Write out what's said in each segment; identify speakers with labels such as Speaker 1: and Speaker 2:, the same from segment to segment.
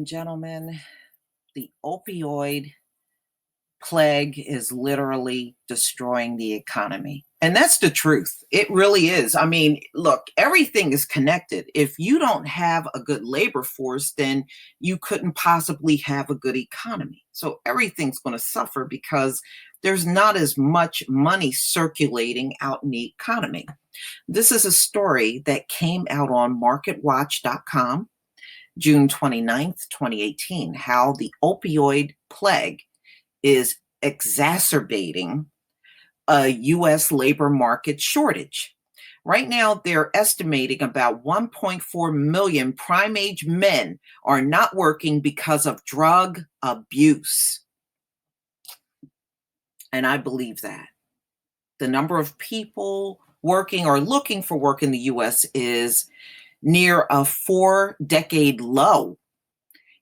Speaker 1: gentlemen, the opioid plague is literally destroying the economy. And that's the truth. It really is. I mean, look, everything is connected. If you don't have a good labor force, then you couldn't possibly have a good economy. So everything's going to suffer because there's not as much money circulating out in the economy. This is a story that came out on marketwatch.com, June 29th, 2018, how the opioid plague is exacerbating a U.S. labor market shortage. Right now, they're estimating about 1.4 million prime age men are not working because of drug abuse. And I believe that. The number of people working or looking for work in the U.S. is near a 4-decade low.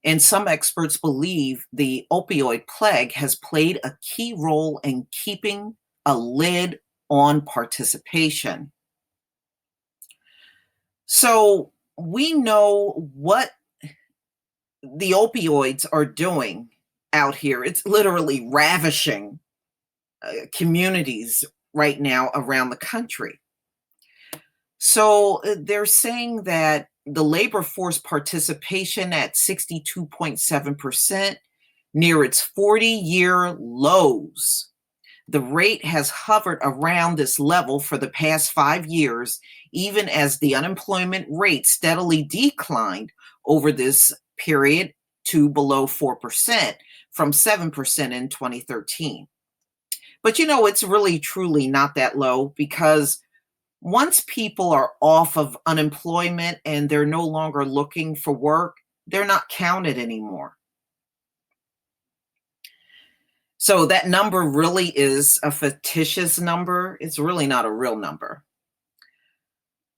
Speaker 1: And some experts believe the opioid plague has played a key role in keeping a lid on participation. So we know what the opioids are doing out here. It's literally ravishing communities right now around the country. So they're saying that the labor force participation at 62.7%, near its 40-year lows. The rate has hovered around this level for the past 5 years, even as the unemployment rate steadily declined over this period to below 4% from 7% in 2013. But it's really truly not that low, because once people are off of unemployment and they're no longer looking for work, they're not counted anymore. So that number really is a fictitious number. It's really not a real number.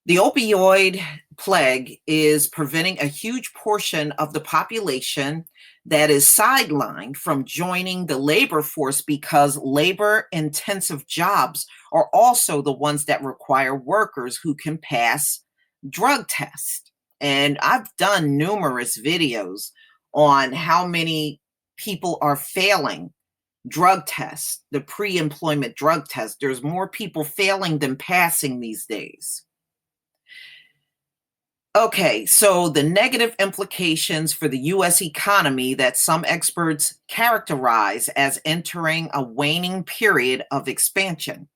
Speaker 1: The opioid plague is preventing a huge portion of the population that is sidelined from joining the labor force, because labor-intensive jobs are also the ones that require workers who can pass drug tests. And I've done numerous videos on how many people are failing drug tests, the pre-employment drug test. There's more people failing than passing these days. Okay, so the negative implications for the U.S. economy that some experts characterize as entering a waning period of expansion.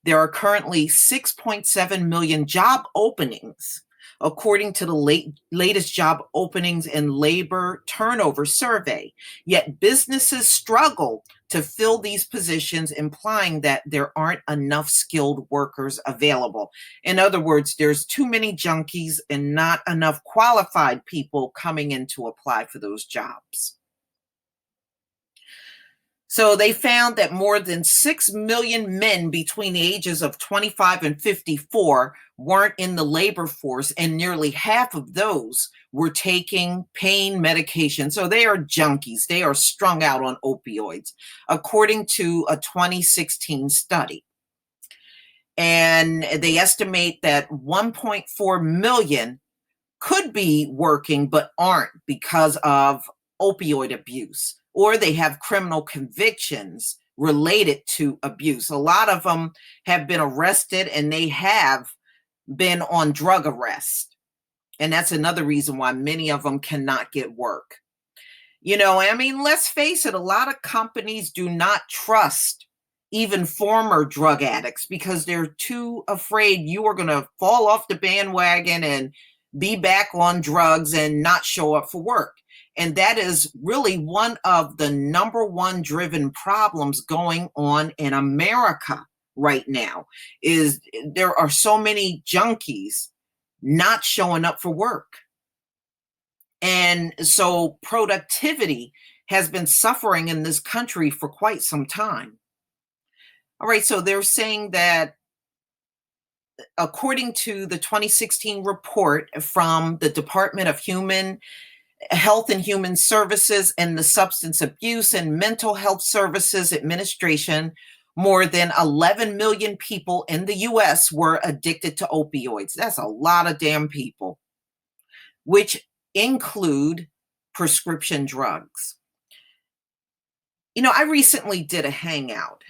Speaker 1: There are currently 6.7 million job openings, according to the latest job openings and labor turnover survey. Yet businesses struggle to fill these positions, implying that there aren't enough skilled workers available. In other words, there's too many junkies and not enough qualified people coming in to apply for those jobs. So they found that more than 6 million men between the ages of 25 and 54 weren't in the labor force, and nearly half of those were taking pain medication. So they are junkies. They are strung out on opioids, according to a 2016 study. And they estimate that 1.4 million could be working but aren't because of opioid abuse, or they have criminal convictions related to abuse. A lot of them have been arrested and they have been on drug arrest. And that's another reason why many of them cannot get work. Let's face it, a lot of companies do not trust even former drug addicts because they're too afraid you are going to fall off the bandwagon and be back on drugs and not show up for work. And that is really one of the number one driven problems going on in America right now, is there are so many junkies not showing up for work. And so productivity has been suffering in this country for quite some time. All right, so they're saying that according to the 2016 report from the Department of Health and Human Services and the Substance Abuse and Mental Health Services Administration, more than 11 million people in the U.S. were addicted to opioids. That's a lot of damn people, which include prescription drugs. I recently did a hangout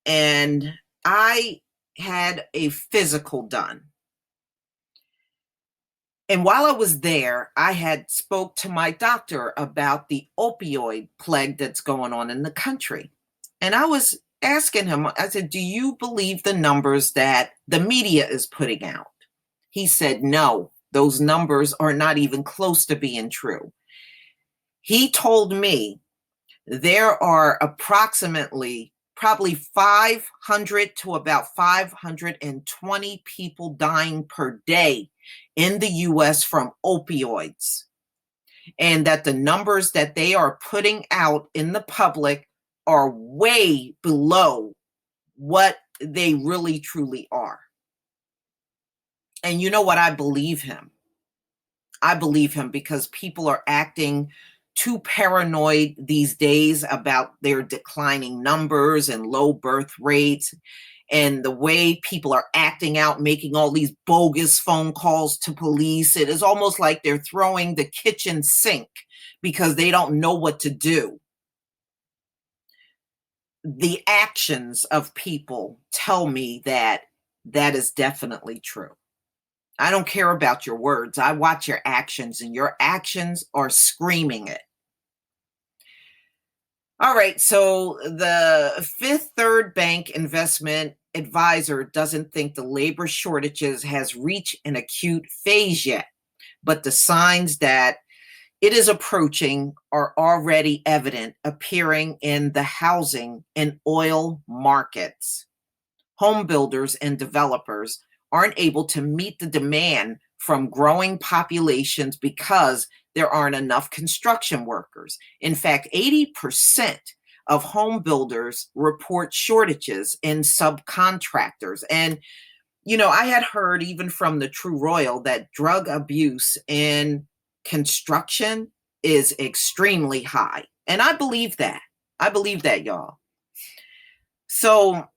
Speaker 1: and I had a physical done. And while I was there, I had spoke to my doctor about the opioid plague that's going on in the country. And I was asking him, I said, "Do you believe the numbers that the media is putting out?" He said, "No, those numbers are not even close to being true." He told me there are approximately probably 500 to about 520 people dying per day in the US from opioids, and that the numbers that they are putting out in the public are way below what they really truly are. And you know what? I believe him. I believe him because people are acting too paranoid these days about their declining numbers and low birth rates, and the way people are acting out, making all these bogus phone calls to police. It is almost like they're throwing the kitchen sink because they don't know what to do. The actions of people tell me that that is definitely true. I don't care about your words. I watch your actions, and your actions are screaming it. All right, so the Fifth Third Bank investment advisor doesn't think the labor shortages has reached an acute phase yet, but the signs that it is approaching are already evident, appearing in the housing and oil markets. Home builders and developers aren't able to meet the demand from growing populations because there aren't enough construction workers. In fact, 80% of home builders report shortages in subcontractors. And, I had heard even from the True Royal that drug abuse in construction is extremely high. And I believe that. I believe that, y'all. So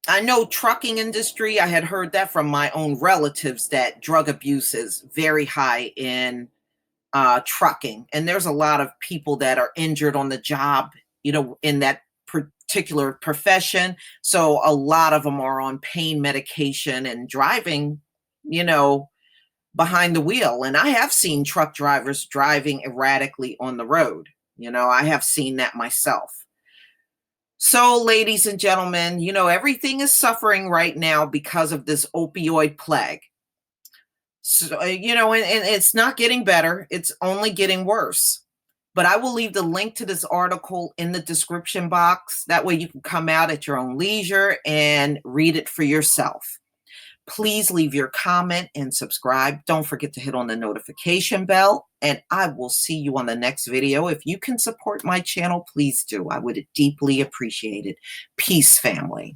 Speaker 1: I know trucking industry, I had heard that from my own relatives that drug abuse is very high in trucking. And there's a lot of people that are injured on the job, in that particular profession. So a lot of them are on pain medication and driving, behind the wheel. And I have seen truck drivers driving erratically on the road. I have seen that myself. So, ladies and gentlemen, everything is suffering right now because of this opioid plague. So, and it's not getting better, it's only getting worse. But I will leave the link to this article in the description box. That way you can come out at your own leisure and read it for yourself. Please leave your comment and subscribe. Don't forget to hit on the notification bell, and I will see you on the next video. If you can support my channel, please do. I would deeply appreciate it. Peace, family.